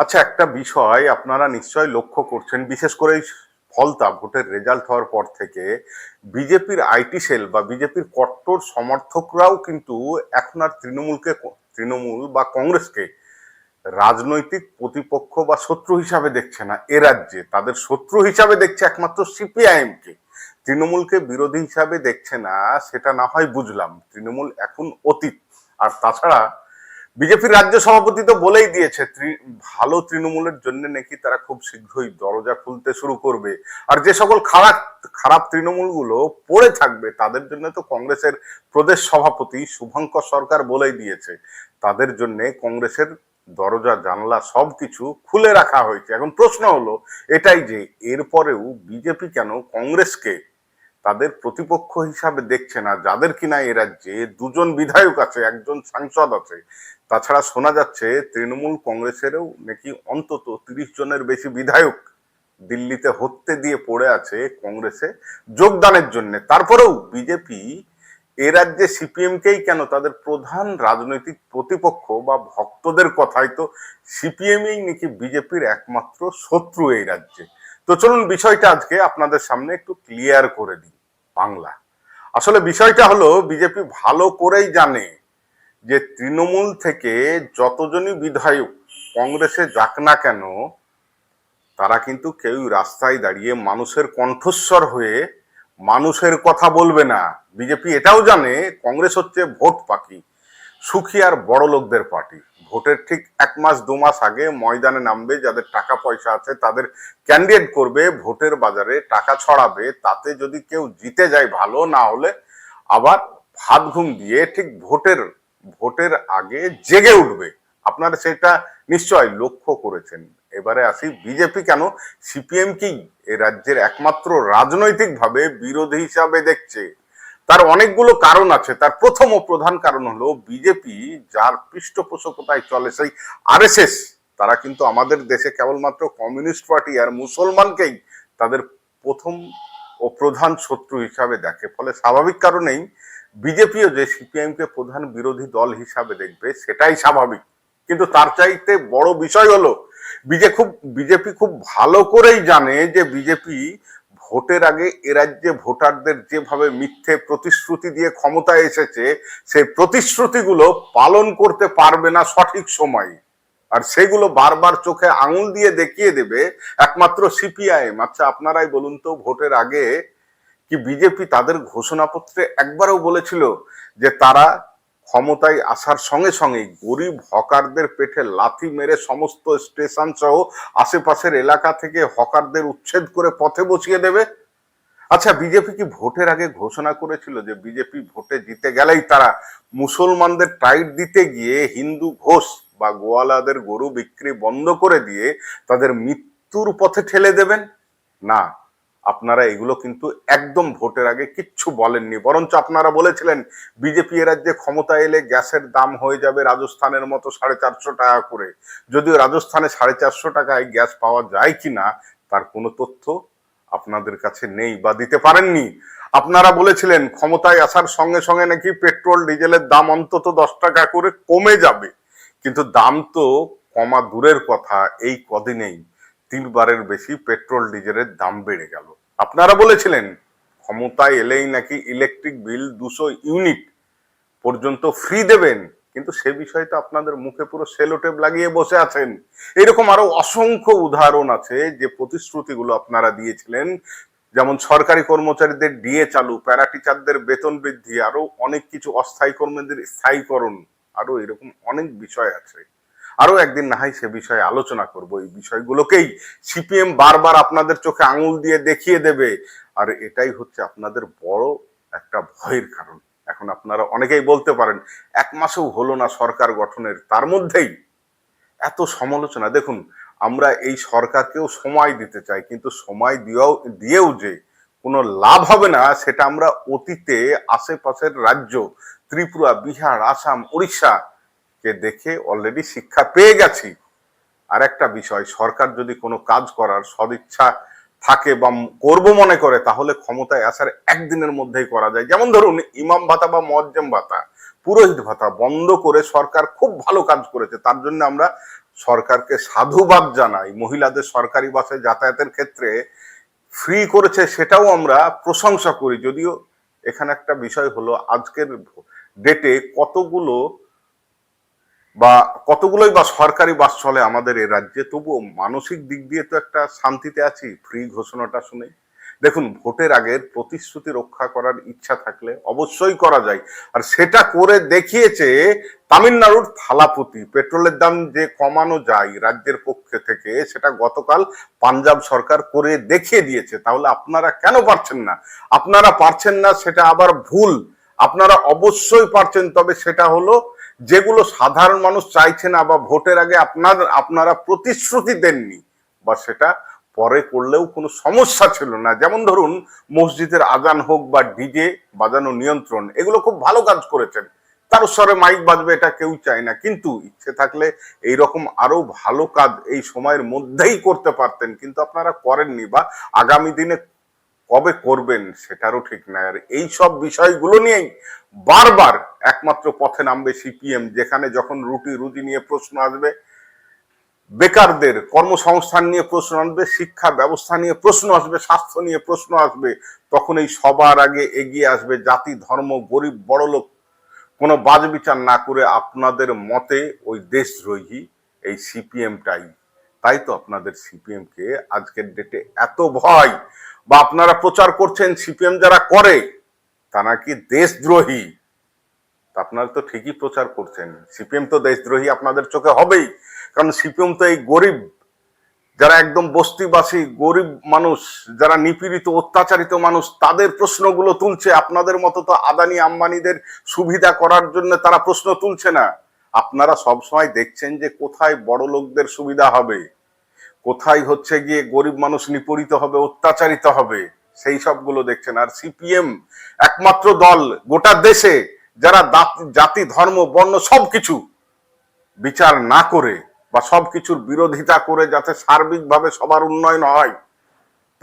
আচ্ছা, একটা বিষয় আপনারা নিশ্চয় লক্ষ্য করছেন, বিশেষ করে এই ফলতা ভোটের রেজাল্ট হওয়ার পর থেকে বিজেপির আইটি সেল বা বিজেপির কট্টর সমর্থকরাও কিন্তু এখন আর তৃণমূল বা কংগ্রেসকে রাজনৈতিক প্রতিপক্ষ বা শত্রু হিসাবে দেখছে না। এ রাজ্যে তাদের শত্রু হিসাবে দেখছে একমাত্র সিপিআইএম কে। তৃণমূলকে বিরোধী হিসাবে দেখছে না, সেটা না হয় বুঝলাম, তৃণমূল এখন অতীত। আর তাছাড়া বিজেপির রাজ্য সভাপতি তো বলেই দিয়েছে ভালো তৃণমূলের জন্য নাকি তারা খুব শীঘ্রই দরজা খুলতে শুরু করবে। আর যে সকল খারাপ খারাপ তৃণমূলগুলো পড়ে থাকবে তাদের জন্য তো কংগ্রেসের প্রদেশ সভাপতি শুভঙ্কর সরকার বলেই দিয়েছে, তাদের জন্য কংগ্রেসের দরজা জানলা সবকিছু খুলে রাখা হয়েছে। এখন প্রশ্ন হলো এটাই যে এরপরেও বিজেপি কেন কংগ্রেসকে তাদের প্রতিপক্ষ হিসাবে দেখছে না, যাদের কিনা এ রাজ্যে দুজন বিধায়ক আছে, একজন সাংসদ আছে। তাছাড়া শোনা যাচ্ছে তৃণমূল কংগ্রেসেরও নাকি অন্তত 30 জনের বেশি বিধায়ক দিল্লিতে হত্যে দিয়ে পড়ে আছে কংগ্রেসে যোগদানের জন্য। তারপরেও বিজেপি এ রাজ্যে সিপিএম কেই কেন তাদের প্রধান রাজনৈতিক প্রতিপক্ষ বা ভক্তদের কথাই তো সিপিএমই নাকি বিজেপির একমাত্র শত্রু এই রাজ্যে। তো চলুন বিষয়টা আজকে আপনাদের সামনে একটু ক্লিয়ার করে দিই বাংলা। আসলে বিষয়টা হলো বিজেপি ভালো করেই জানে যে তৃণমূল থেকে যতজনই বিধায়ক কংগ্রেসে যাক না কেন, তারা কিন্তু কেউ রাস্তায় দাঁড়িয়ে মানুষের কণ্ঠস্বর হয়ে মানুষের কথা বলবে না। বিজেপি এটাও জানে কংগ্রেস হচ্ছে ভোট পাখি, সুখী আর বড় লোকদের পার্টি। ভোটের ঠিক 1 মাস 2 মাস আগে ময়দানে নামবে, যাদের টাকা পয়সা আছে তাদের ক্যান্ডিডেট করবে, ভোটের বাজারে টাকা ছড়াবে। তাতে যদি কেউ জিতে যায় ভালো, না হলে আবার ভাত ঘুম দিয়ে ঠিক ভোটের ভোটের আগে জেগে উঠবে। আপনারা সেটা নিশ্চয় লক্ষ্য করেছেন। এবারে আসি বিজেপি কেন সিপিএম কেই এ রাজ্যের একমাত্র রাজনৈতিক ভাবে বিরোধী হিসাবে দেখছে। তার অনেকগুলো কারণ আছে। তার প্রথম ও প্রধান কারণ হলো বিজেপি যার পৃষ্ঠপোষকতায় চলে সেই আরএসএস, তারা কিন্তু আমাদের দেশে কেবলমাত্র কমিউনিস্ট পার্টি আর মুসলমানকেই তাদের প্রথম ও প্রধান শত্রু হিসাবে দেখে। ফলে স্বাভাবিক কারণেই বিজেপিও যে সিপিআইএম কে প্রধান বিরোধী দল হিসাবে দেখবে, সেটাই স্বাভাবিক। কিন্তু তার চাইতে বড় বিষয় হলো বিজেপি খুব ভালো করেই জানে যে বিজেপি ভোটের আগে এ রাজ্যে ভোটারদের যেভাবে মিথ্যে প্রতিশ্রুতি দিয়ে ক্ষমতায় এসেছে, সেই প্রতিশ্রুতিগুলো পালন করতে পারবে না সঠিক সময়। আর সেগুলো বারবার চোখে আঙুল দিয়ে দেখিয়ে দেবে একমাত্র সিপিআইএম। আচ্ছা, আপনারাই বলুন তো, ভোটের আগে কি বিজেপি তাদের ঘোষণাপত্রে একবারও বলেছিল যে তারা ক্ষমতায় আসার সঙ্গে সঙ্গে গরিব হকারদের পেটে লাথি মেরে সমস্ত স্টেশন সহ আশেপাশের এলাকা থেকে হকারদের উচ্ছেদ করে পথে বসিয়ে দেবে? আচ্ছা, বিজেপি কি ভোটের আগে ঘোষণা করেছিল যে বিজেপি ভোটে জিতে গেলেই তারা মুসলমানদের টাইট দিতে গিয়ে হিন্দু ঘোষ বা গোয়ালাদের গরু বিক্রি বন্ধ করে দিয়ে তাদের মৃত্যুর পথে ঠেলে দেবেন? না, আপনারা এগুলো কিন্তু একদম ভোটের আগে কিচ্ছু বলেননি। বরঞ্চ আপনারা বলেছিলেন বিজেপি এ রাজ্যে ক্ষমতা এলে গ্যাসের দাম হয়ে যাবে রাজস্থানের মতো 450 টাকা করে। যদিও রাজস্থানে 450 টাকায় গ্যাস পাওয়া যায় কিনা তার কোনো তথ্য আপনাদের কাছে নেই বা দিতে পারেননি। আপনারা বলেছিলেন ক্ষমতায় আসার সঙ্গে সঙ্গে নাকি পেট্রোল ডিজেলের দাম অন্তত 10 টাকা করে কমে যাবে। কিন্তু দাম তো কমা দূরের কথা, এই কদিনেই 3বারের বেশি পেট্রোল ডিজেলের দাম বেড়ে গেল। আপনারা বলেছিলেন ক্ষমতায় এলেই নাকি ইলেকট্রিক বিল 200 ইউনিট পর্যন্ত ফ্রি দেবেন, কিন্তু সে বিষয়ে তো আপনাদের মুখে পুরো সেলোটেপ লাগিয়ে বসে আছেন। এরকম আরো অসংখ্য উদাহরণ আছে যে প্রতিশ্রুতিগুলো আপনারা দিয়েছিলেন, যেমন সরকারি কর্মচারীদের ডিএ চালু, প্যারা টিচারদের বেতন বৃদ্ধি, আরো অনেক কিছু, অস্থায়ী কর্মীদের স্থায়ীকরণ, আরো এরকম অনেক বিষয় আছে। আরো একদিন না হয় সে বিষয়ে আলোচনা করব। এই বিষয়গুলোকেই সিপিএম বারবার আপনাদের চোখে আঙুল দিয়ে দেখিয়ে দেবে। আর এটাই হচ্ছে আপনাদের বড় একটা ভয়ের কারণ। এখন আপনারা অনেকেই বলতে পারেন 1 মাসও হলো না সরকার গঠনের, তার মধ্যেই এত সমালোচনা। দেখুন, আমরা এই সরকারকেও সময় দিতে চাই, কিন্তু সময় দিয়েও যে কোনো লাভ হবে না সেটা আমরা অতীতে আশেপাশের রাজ্য ত্রিপুরা, বিহার, আসাম, উড়িষ্যা কে দেখে অলরেডি শিক্ষা পেয়ে গেছি। আর একটা বিষয়, সরকার যদি কোনো কাজ করার সদিচ্ছা থাকে বা করব মনে করে, তাহলে ক্ষমতায় আসার একদিনের মধ্যেই করা যায়। যেমন ধরুন ইমাম ভাতা বা মুয়াজ্জেম ভাতা, পুরোহিত ভাতা বন্ধ করে সরকার খুব ভালো কাজ করেছে, তার জন্য আমরা সরকারকে সাধুবাদ জানাই। মহিলাদের সরকারি বাসে যাতায়াতের ক্ষেত্রে ফ্রি করেছে, সেটাও আমরা প্রশংসা করি। যদিও এখানে একটা বিষয় হলো, আজকের ডেটে কতগুলোই বা সরকারি বাস চলে আমাদের এ রাজ্যে, তবুও মানসিক দিক দিয়ে তো একটা শান্তিতে আছি ফ্রি ঘোষণাটা শুনে। দেখুন, ভোটের আগের প্রতিশ্রুতি রক্ষা করার ইচ্ছা থাকলে অবশ্যই করা যায়, আর সেটা করে দেখিয়েছে তামিলনাড়ুর থালাপতি। পেট্রোলের দাম যে কমানো যায় রাজ্যের পক্ষে থেকে, সেটা গতকাল পাঞ্জাব সরকার করে দেখিয়ে দিয়েছে। তাহলে আপনারা কেন পারছেন না? আপনারা পারছেন না সেটা আবার ভুল, আপনারা অবশ্যই পারছেন। তবে সেটা হলো যেগুলো সাধারণ মানুষ চাইছে না, বা ভোটের আগে আপনারা প্রতিশ্রুতি দেননি, বা সেটা পরে করলেও কোনো সমস্যা ছিল না। যেমন ধরুন, মসজিদের আজান হোক বা ডিজে বাজানো নিয়ন্ত্রণ, এগুলো খুব ভালো কাজ করেছেন। তার স্বরে মাইক বাজবে এটা কেউ চায় না, কিন্তু ইচ্ছে থাকলে এইরকম আরো ভালো কাজ এই সময়ের মধ্যেই করতে পারতেন, কিন্তু আপনারা করেননি, বা আগামী দিনে কবে করবেন সেটারও ঠিক নাই। আর এই সব বিষয়গুলো নিয়েই বারবার একমাত্র পথে নামবে সিপিএম, যেখানে যখন রুটি নিয়ে প্রশ্ন আসবে, বেকারদের কর্মসংস্থান নিয়ে প্রশ্ন আসবে, শিক্ষা ব্যবস্থা নিয়ে প্রশ্ন আসবে, স্বাস্থ্য নিয়ে প্রশ্ন আসবে, তখন এই সবার আগে এগিয়ে আসবে জাতি, ধর্ম, গরিব, বড়লোক কোনো বাজ বিচার না করে আপনাদের মতে ওই দেশদ্রোহী এই সিপিএমটাই। তাই তো আপনাদের সিপিএম কে আজকের ডেটে এত ভয়, বা আপনারা প্রচার করছেন সিপিএম যারা করে তারা কি দেশদ্রোহী। আপনারা তো ঠিকই প্রচার করছেন, সিপিএম তো দেশদ্রোহী আপনাদের চোখে হবেই, কারণ সিপিএম তো এই গরিব, যারা একদম বস্তিবাসী গরিব মানুষ, যারা নিপীড়িত অত্যাচারিত মানুষ, তাদের প্রশ্নগুলো তুলছে। আপনাদের মতো তো আদানি আম্বানিদের সুবিধা করার জন্য তারা প্রশ্ন তুলছে না। আপনারা সবসময় দেখছেন যে কোথায় বড় লোকদের সুবিধা হবে, কোথায় হচ্ছে গিয়ে গরিব মানুষ নিপীড়িত হবে, অত্যাচারিত হবে, সেই সবগুলো দেখছেন। আর সিপিএম একমাত্র দল গোটা দেশে যারা জাতি, ধর্ম, বর্ণ সবকিছু বিচার না করে, বা সবকিছুর বিরোধিতা করে, যাতে সার্বিকভাবে সবার উন্নয়ন হয়,